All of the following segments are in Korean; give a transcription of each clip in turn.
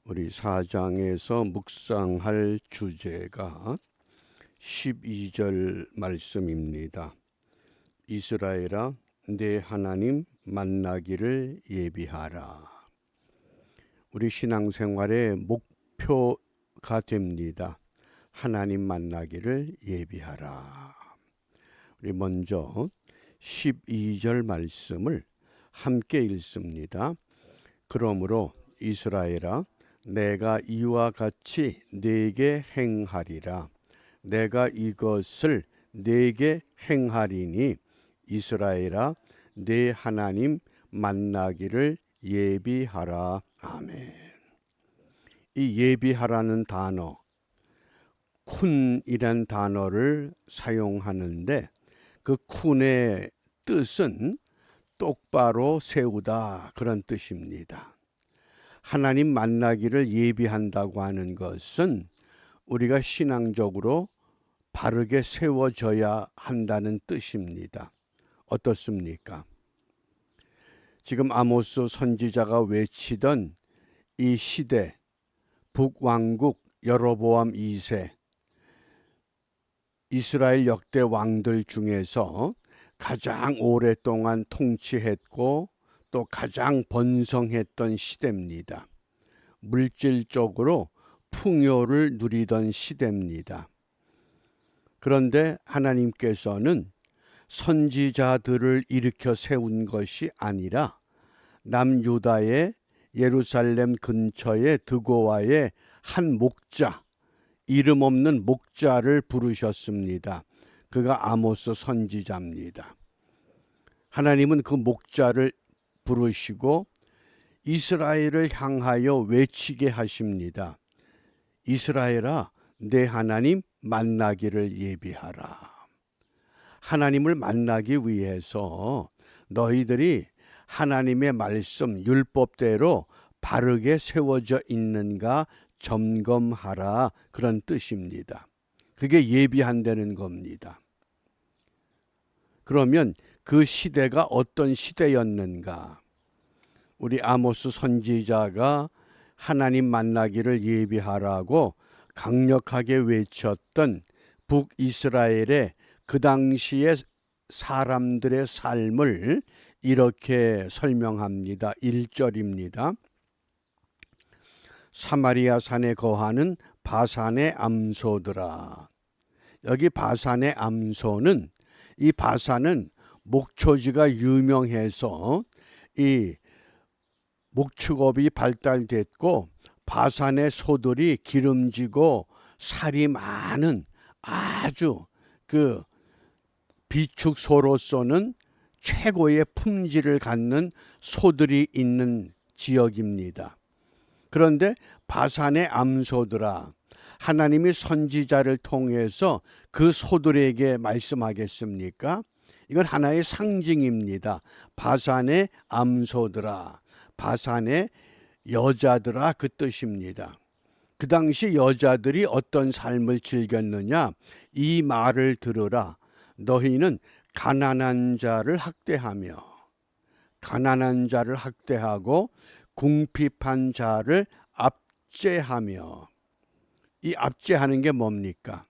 우리 4장에서 묵상할 주제가 12절 말씀입니다. 이스라엘아, 내 하나님 만나기를 예비하라. 우리 신앙생활의 목표가 됩니다. 하나님 만나기를 예비하라. 우리 먼저 12절 말씀을 함께 읽습니다. 그러므로 이스라엘아, 내가 이와 같이 네게 행하리라. 내가 이것을 네게 행하리니 이스라엘아, 내 하나님 만나기를 예비하라. 아멘. 이 예비하라는 단어, 쿤이란 단어를 사용하는데 그 쿤의 뜻은 똑바로 세우다, 그런 뜻입니다. 하나님 만나기를 예비한다고 하는 것은 우리가 신앙적으로 바르게 세워져야 한다는 뜻입니다. 어떻습니까? 지금 아모스 선지자가 외치던 이 시대, 북왕국 여로보암 2세, 이스라엘 역대 왕들 중에서 가장 오랫동안 통치했고 또 가장 번성했던 시대입니다. 물질적으로 풍요를 누리던 시대입니다. 그런데 하나님께서는 선지자들을 일으켜 세운 것이 아니라 남유다의 예루살렘 근처의 드고와의 한 목자, 이름 없는 목자를 부르셨습니다. 그가 아모스 선지자입니다. 하나님은 그 목자를 부르시고 이스라엘을 향하여 외치게 하십니다. 이스라엘아, 내 하나님 만나기를 예비하라. 하나님을 만나기 위해서 너희들이 하나님의 말씀 율법대로 바르게 세워져 있는가 점검하라, 그런 뜻입니다. 그게 예비한다는 겁니다. 그러면 그 시대가 어떤 시대였는가? 우리 아모스 선지자가 하나님 만나기를 예비하라고 강력하게 외쳤던 북이스라엘의 그 당시의 사람들의 삶을 이렇게 설명합니다. 1절입니다. 사마리아 산에 거하는 바산의 암소들아. 여기 바산의 암소는, 이 바산은 목초지가 유명해서 이 목축업이 발달됐고 바산의 소들이 기름지고 살이 많은 아주 그 비축소로서는 최고의 품질을 갖는 소들이 있는 지역입니다. 그런데 바산의 암소들아, 하나님이 선지자를 통해서 그 소들에게 말씀하겠습니까? 이건 하나의 상징입니다. 바산의 암소들아, 바산의 여자들아, 그 뜻입니다. 그 당시 여자들이 어떤 삶을 즐겼느냐? 이 말을 들으라. 너희는 가난한 자를 학대하며, 가난한 자를 학대하고 궁핍한 자를 압제하며. 이 압제하는 게 뭡니까?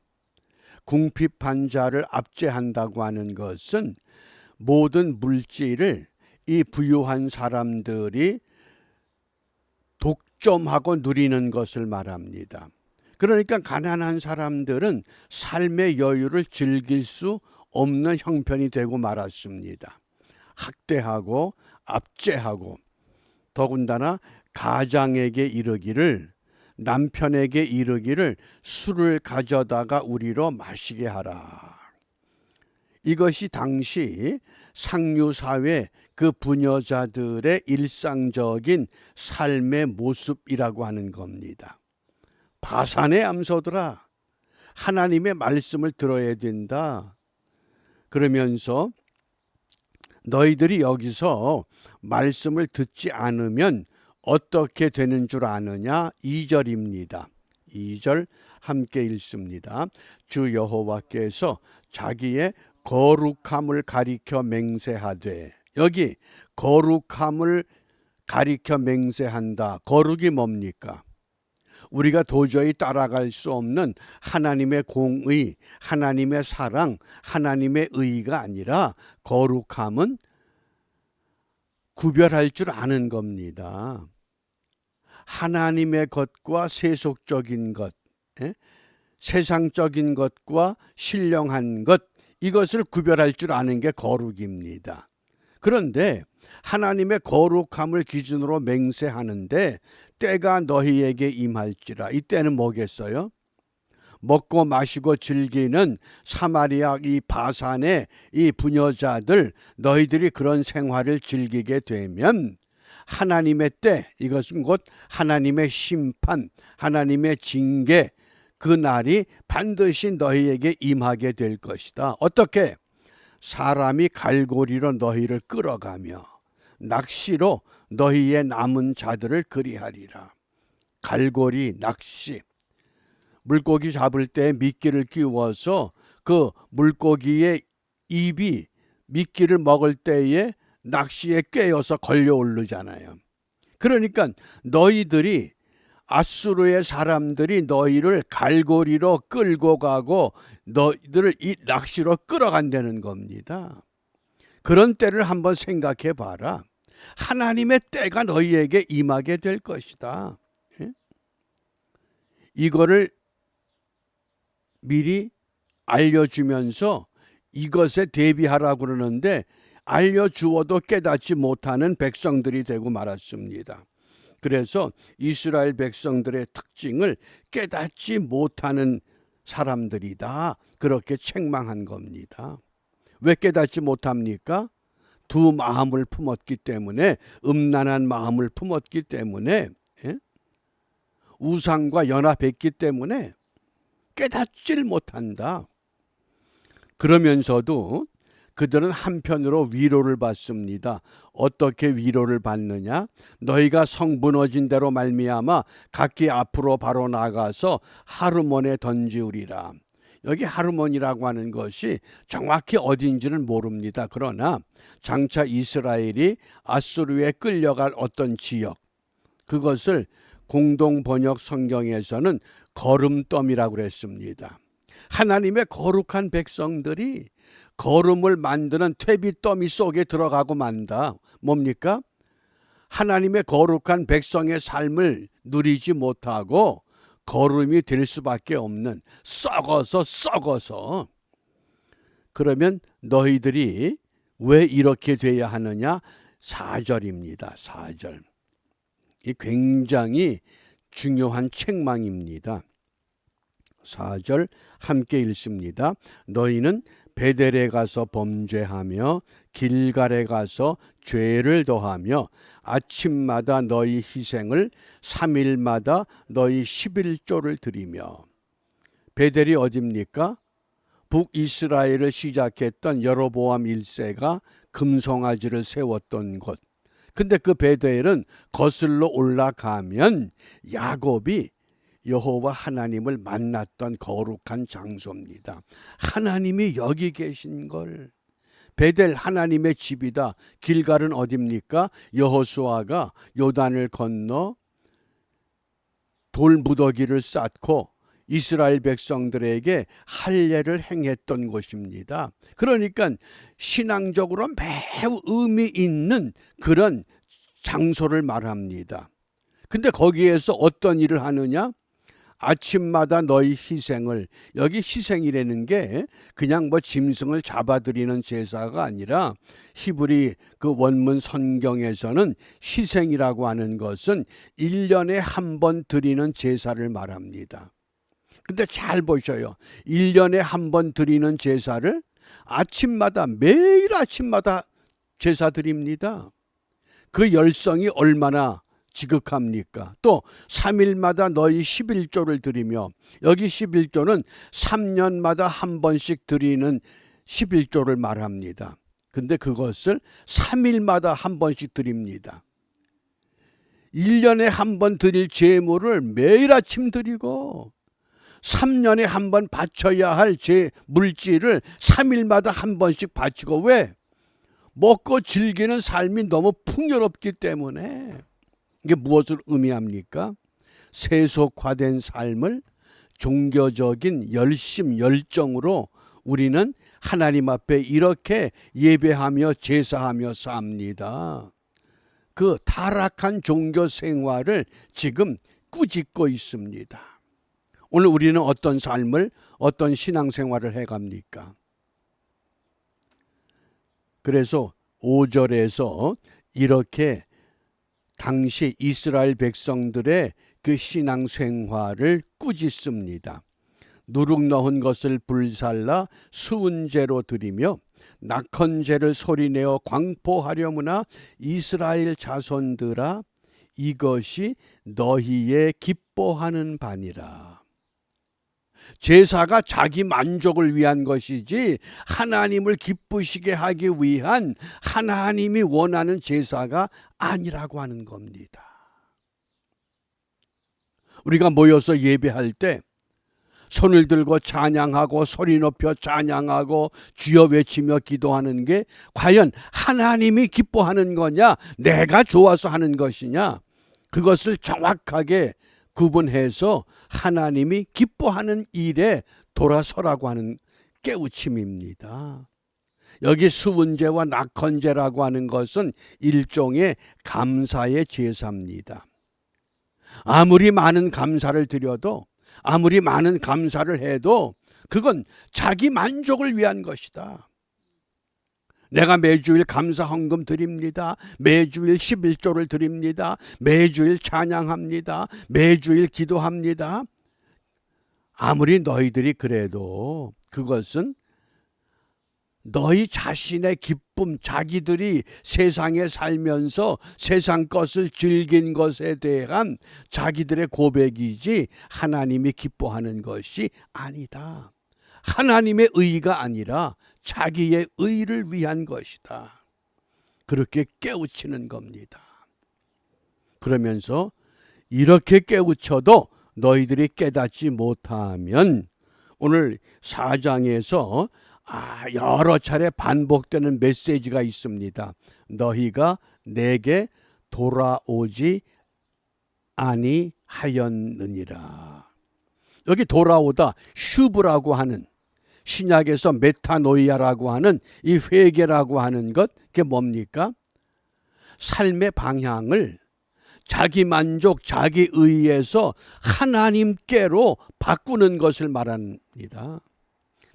궁핍한 자를 압제한다고 하는 것은 모든 물질을 이 부유한 사람들이 독점하고 누리는 것을 말합니다. 그러니까 가난한 사람들은 삶의 여유를 즐길 수 없는 형편이 되고 말았습니다. 학대하고 압제하고, 더군다나 가장에게 이르기를, 남편에게 이르기를 술을 가져다가 우리로 마시게 하라. 이것이 당시 상류사회 그 부녀자들의 일상적인 삶의 모습이라고 하는 겁니다. 바산의 암소들아, 하나님의 말씀을 들어야 된다. 그러면서 너희들이 여기서 말씀을 듣지 않으면 어떻게 되는 줄 아느냐? 2절입니다. 2절 함께 읽습니다. 주 여호와께서 자기의 거룩함을 가리켜 맹세하되, 여기 거룩함을 가리켜 맹세한다. 거룩이 뭡니까? 우리가 도저히 따라갈 수 없는 하나님의 공의, 하나님의 사랑, 하나님의 의가 아니라 거룩함은 구별할 줄 아는 겁니다. 하나님의 것과 세속적인 것, 세상적인 것과 신령한 것, 이것을 구별할 줄 아는 게 거룩입니다. 그런데 하나님의 거룩함을 기준으로 맹세하는데 때가 너희에게 임할지라. 이때는 뭐겠어요? 먹고 마시고 즐기는 사마리아 이 바산의 이 부녀자들, 너희들이 그런 생활을 즐기게 되면 하나님의 때, 이것은 곧 하나님의 심판, 하나님의 징계, 그 날이 반드시 너희에게 임하게 될 것이다. 어떻게? 사람이 갈고리로 너희를 끌어가며 낚시로 너희의 남은 자들을 그리하리라. 갈고리, 낚시. 물고기 잡을 때 미끼를 끼워서 그 물고기의 입이 미끼를 먹을 때에 낚시에 꿰어서 걸려 오르잖아요. 그러니까 너희들이 아수르의 사람들이 너희를 갈고리로 끌고 가고 너희들을 이 낚시로 끌어간다는 겁니다. 그런 때를 한번 생각해 봐라. 하나님의 때가 너희에게 임하게 될 것이다. 이거를 미리 알려주면서 이것에 대비하라고 그러는데 알려주어도 깨닫지 못하는 백성들이 되고 말았습니다. 그래서 이스라엘 백성들의 특징을 깨닫지 못하는 사람들이다. 그렇게 책망한 겁니다. 왜 깨닫지 못합니까? 두 마음을 품었기 때문에, 음란한 마음을 품었기 때문에, 우상과 연합했기 때문에 깨닫질 못한다. 그러면서도 그들은 한편으로 위로를 받습니다. 어떻게 위로를 받느냐? 너희가 성부너진 대로 말미암아 각기 앞으로 바로 나가서 하르몬에 던지우리라. 여기 하르몬이라고 하는 것이 정확히 어딘지는 모릅니다. 그러나 장차 이스라엘이 아수르에 끌려갈 어떤 지역, 그것을 공동 번역 성경에서는 거름더미라고 그랬습니다. 하나님의 거룩한 백성들이 거름을 만드는 퇴비더미 속에 들어가고 만다. 뭡니까? 하나님의 거룩한 백성의 삶을 누리지 못하고 거름이 될 수밖에 없는, 썩어서. 그러면 너희들이 왜 이렇게 돼야 하느냐? 4절입니다. 4절. 이 굉장히 중요한 책망입니다. 4절 함께 읽습니다. 너희는 베델에 가서 범죄하며 길갈에 가서 죄를 더하며 아침마다 너희 희생을 3일마다 너희 11조를 드리며. 베델이 어디입니까? 북이스라엘을 시작했던 여로보암 1세가 금송아지를 세웠던 곳. 근데 그 베델은 거슬러 올라가면 야곱이 여호와 하나님을 만났던 거룩한 장소입니다. 하나님이 여기 계신 걸. 베델 하나님의 집이다. 길갈은 어디입니까? 여호수아가 요단을 건너 돌무더기를 쌓고 이스라엘 백성들에게 할례를 행했던 곳입니다. 그러니까 신앙적으로 매우 의미 있는 그런 장소를 말합니다. 근데 거기에서 어떤 일을 하느냐? 아침마다 너희 희생을, 여기 희생이라는 게 그냥 뭐 짐승을 잡아드리는 제사가 아니라 히브리 그 원문 성경에서는 희생이라고 하는 것은 1년에 한 번 드리는 제사를 말합니다. 근데 잘 보셔요. 1년에 한 번 드리는 제사를 아침마다, 매일 아침마다 제사 드립니다. 그 열성이 얼마나 지극합니까? 또 3일마다 너희 11조를 드리며, 여기 11조는 3년마다 한 번씩 드리는 11조를 말합니다. 근데 그것을 3일마다 한 번씩 드립니다. 1년에 한 번 드릴 제물을 매일 아침 드리고 3년에 한 번 바쳐야 할 제 물질을 3일마다 한 번씩 바치고. 왜? 먹고 즐기는 삶이 너무 풍요롭기 때문에. 이게 무엇을 의미합니까? 세속화된 삶을 종교적인 열심, 열정으로 우리는 하나님 앞에 이렇게 예배하며 제사하며 삽니다. 그 타락한 종교 생활을 지금 꾸짖고 있습니다. 오늘 우리는 어떤 삶을, 어떤 신앙생활을 해갑니까? 그래서 5절에서 이렇게 당시 이스라엘 백성들의 그 신앙생활을 꾸짖습니다. 누룩 넣은 것을 불살라 수은제로 드리며 낙헌제를 소리내어 광포하려무나 이스라엘 자손들아 이것이 너희의 기뻐하는 바니라. 제사가 자기 만족을 위한 것이지 하나님을 기쁘시게 하기 위한 하나님이 원하는 제사가 아니라고 하는 겁니다. 우리가 모여서 예배할 때 손을 들고 찬양하고 소리 높여 찬양하고 주여 외치며 기도하는 게 과연 하나님이 기뻐하는 거냐, 내가 좋아서 하는 것이냐, 그것을 정확하게 구분해서 하나님이 기뻐하는 일에 돌아서라고 하는 깨우침입니다. 여기 수은제와 낙헌제라고 하는 것은 일종의 감사의 제사입니다. 아무리 많은 감사를 드려도, 아무리 많은 감사를 해도 그건 자기 만족을 위한 것이다. 내가 매주일 감사 헌금 드립니다. 매주일 11조를 드립니다. 매주일 찬양합니다. 매주일 기도합니다. 아무리 너희들이 그래도 그것은 너희 자신의 기쁨, 자기들이 세상에 살면서 세상 것을 즐긴 것에 대한 자기들의 고백이지 하나님이 기뻐하는 것이 아니다. 하나님의 의가 아니라 자기의 의를 위한 것이다. 그렇게 깨우치는 겁니다. 그러면서 이렇게 깨우쳐도 너희들이 깨닫지 못하면 오늘 4장에서 여러 차례 반복되는 메시지가 있습니다. 너희가 내게 돌아오지 아니하였느니라. 여기 돌아오다 슈브라고 하는, 신약에서 메타노이아라고 하는 이 회개라고 하는 것, 그게 뭡니까? 삶의 방향을 자기 만족, 자기 의에서 하나님께로 바꾸는 것을 말합니다.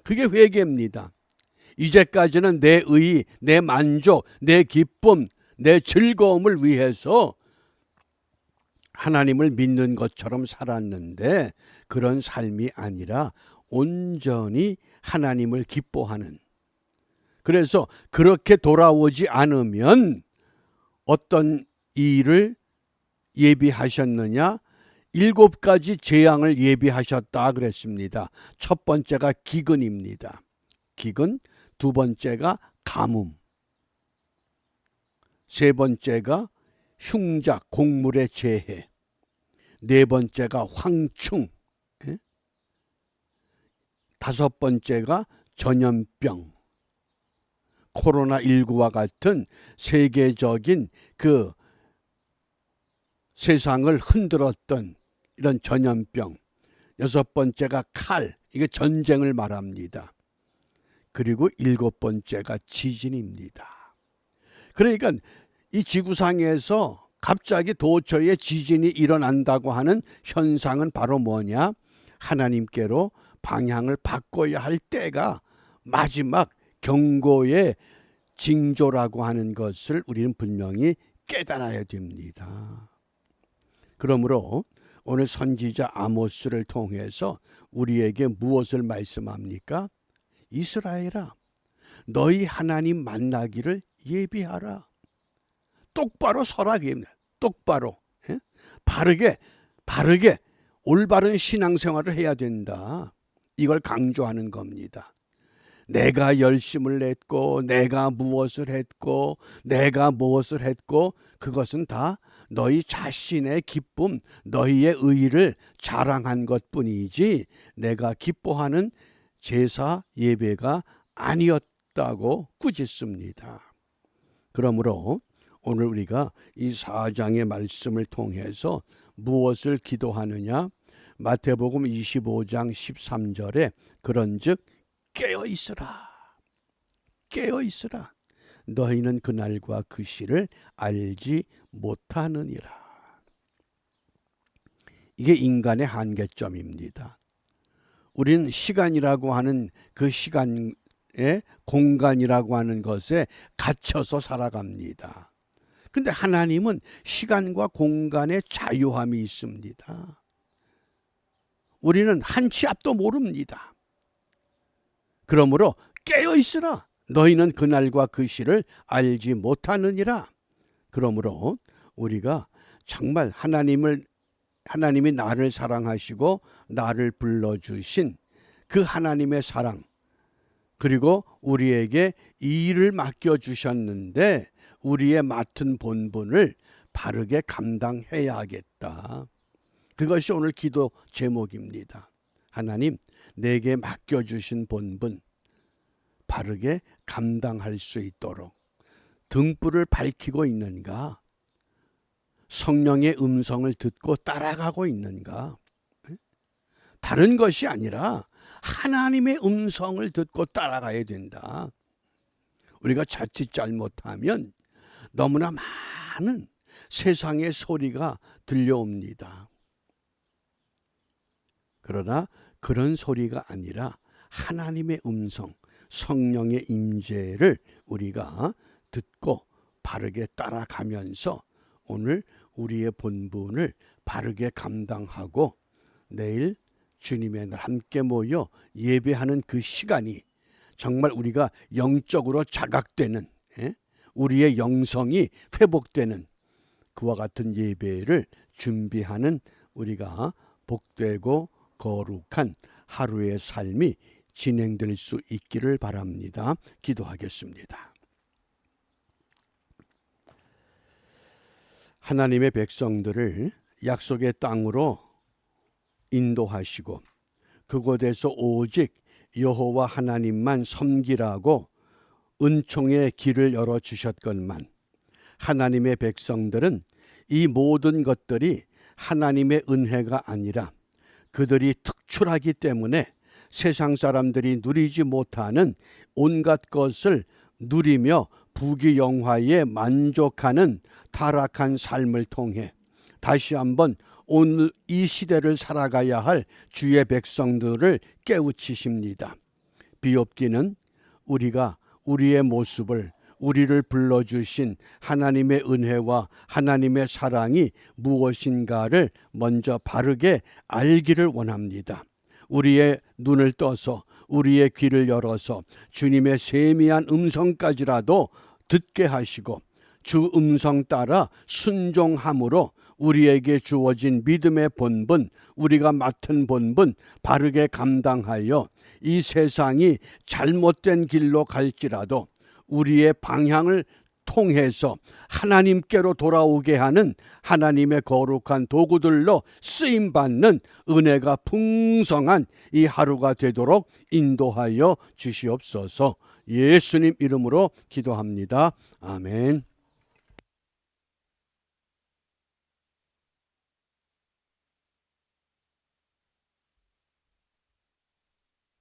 그게 회개입니다. 이제까지는 내 의, 내 만족, 내 기쁨, 내 즐거움을 위해서 하나님을 믿는 것처럼 살았는데 그런 삶이 아니라 온전히 하나님을 기뻐하는, 그래서 그렇게 돌아오지 않으면 어떤 일을 예비하셨느냐? 7가지 재앙을 예비하셨다 그랬습니다. 첫 번째가 기근입니다. 기근, 두 번째가 가뭄, 세 번째가 흉작, 곡물의 재해, 네 번째가 황충, 다섯 번째가 전염병, 코로나19와 같은 세계적인 그 세상을 흔들었던 이런 전염병, 여섯 번째가 칼, 이게 전쟁을 말합니다. 그리고 7번째가 지진입니다. 그러니까 이 지구상에서 갑자기 도처에 지진이 일어난다고 하는 현상은 바로 뭐냐? 하나님께로 방향을 바꿔야 할 때가 마지막 경고의 징조라고 하는 것을 우리는 분명히 깨달아야 됩니다. 그러므로 오늘 선지자 아모스를 통해서 우리에게 무엇을 말씀합니까? 이스라엘아, 너희 하나님 만나기를 예비하라. 똑바로 서라. 똑바로, 바르게 올바른 신앙생활을 해야 된다. 이걸 강조하는 겁니다. 내가 열심을 냈고 내가 무엇을 했고 내가 무엇을 했고 그것은 다 너희 자신의 기쁨, 너희의 의의를 자랑한 것뿐이지 내가 기뻐하는 제사 예배가 아니었다고 꾸짖습니다. 그러므로 오늘 우리가 이 4장의 말씀을 통해서 무엇을 기도하느냐? 마태복음 25장 13절에 그런즉 깨어 있으라. 깨어 있으라. 너희는 그날과 그 시를 알지 못하느니라. 이게 인간의 한계점입니다. 우리는 시간이라고 하는 그 시간에 공간이라고 하는 것에 갇혀서 살아갑니다. 그런데 하나님은 시간과 공간에 자유함이 있습니다. 우리는 한 치 앞도 모릅니다. 그러므로 깨어 있으라. 너희는 그날과 그 시를 알지 못하느니라. 그러므로 우리가 정말 하나님이 나를 사랑하시고 나를 불러주신 그 하나님의 사랑, 그리고 우리에게 이 일을 맡겨주셨는데 우리의 맡은 본분을 바르게 감당해야겠다. 그것이 오늘 기도 제목입니다. 하나님, 내게 맡겨주신 본분 바르게 감당할 수 있도록 등불을 밝히고 있는가? 성령의 음성을 듣고 따라가고 있는가? 다른 것이 아니라 하나님의 음성을 듣고 따라가야 된다. 우리가 자칫 잘못하면 너무나 많은 세상의 소리가 들려옵니다. 그러나 그런 소리가 아니라 하나님의 음성, 성령의 임재를 우리가 듣고 바르게 따라가면서 오늘 우리의 본분을 바르게 감당하고 내일 주님의 날 함께 모여 예배하는 그 시간이 정말 우리가 영적으로 자각되는, 우리의 영성이 회복되는 그와 같은 예배를 준비하는 우리가 복되고 거룩한 하루의 삶이 진행될 수 있기를 바랍니다. 기도하겠습니다. 하나님의 백성들을 약속의 땅으로 인도하시고 그곳에서 오직 여호와 하나님만 섬기라고 은총의 길을 열어주셨건만 하나님의 백성들은 이 모든 것들이 하나님의 은혜가 아니라 그들이 특출하기 때문에 세상 사람들이 누리지 못하는 온갖 것을 누리며 부귀영화에 만족하는 타락한 삶을 통해 다시 한번 오늘 이 시대를 살아가야 할 주의 백성들을 깨우치십니다. 비옵기는 우리가 우리의 모습을, 우리를 불러주신 하나님의 은혜와 하나님의 사랑이 무엇인가를 먼저 바르게 알기를 원합니다. 우리의 눈을 떠서 우리의 귀를 열어서 주님의 세미한 음성까지라도 듣게 하시고 주 음성 따라 순종함으로 우리에게 주어진 믿음의 본분, 우리가 맡은 본분 바르게 감당하여 이 세상이 잘못된 길로 갈지라도 우리의 방향을 통해서 하나님께로 돌아오게 하는 하나님의 거룩한 도구들로 쓰임받는 은혜가 풍성한 이 하루가 되도록 인도하여 주시옵소서. 예수님 이름으로 기도합니다. 아멘.